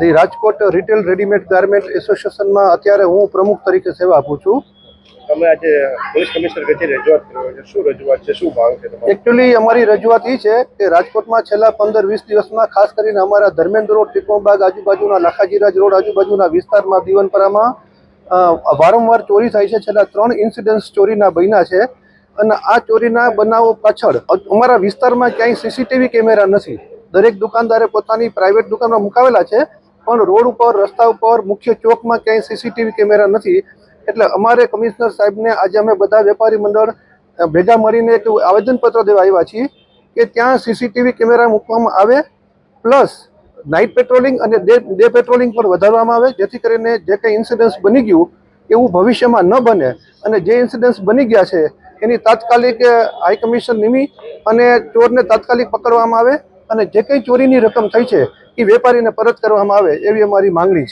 The Rajkot retail readymade garment એસોસિએશનમાં અત્યારે હું પ્રમુખ તરીકે સેવા આપું છું. તમે આજે પોલીસ કમિશનર કચેરી રજૂઆત કરો છો, શું રજૂઆત છે, શું માંગ છે તમારી? એકચ્યુઅલી અમારી રજૂઆત એ છે કે રાજકોટમાં છેલ્લા 15-20 દિવસમાં ખાસ કરીને અમારા ધર્મેન્દ્ર રોડ, ત્રિકોણબાગ આજુબાજુના, લાખાજીરાજ રોડ આજુબાજુના વિસ્તારમાં, દીવનપરામાં વારંવાર ચોરી થાય છે. છેલ્લા 3 ઇન્સિડન્ટ્સ ચોરીના બન્યા છે અને આ ચોરીના બનાવો પાછળ અમારા વિસ્તારમાં ક્યાંય સીસીટીવી કેમેરા નથી. દરેક દુકાનદારે પોતાની પ્રાઇવેટ દુકાનમાં મુકાવેલા છે, પણ રોડ ઉપર, રસ્તા ઉપર, મુખ્ય ચોકમાં ક્યાંય સીસીટીવી કેમેરા નથી. એટલે અમારે કમિશનર સાહેબને આજે અમે બધા વેપારી મંડળ ભેગા મળીને એક આવેદનપત્ર દેવા આવ્યા છીએ કે ત્યાં સીસીટીવી કેમેરા મૂકવામાં આવે, પ્લસ નાઇટ પેટ્રોલિંગ અને ડે પેટ્રોલિંગ પણ વધારવામાં આવે, જેથી કરીને જે કંઈ ઇન્સિડન્ટ્સ બની ગયું એવું ભવિષ્યમાં ન બને. અને જે ઇન્સિડન્ટ્સ બની ગયા છે એની તાત્કાલિક હાઈ કમિશન નિમી અને ચોરને તાત્કાલિક પકડવામાં આવે અને જે કંઈ ચોરીની રકમ થઈ છે એ વેપારીને પરત કરવામાં આવે, એવી અમારી માંગણી છે.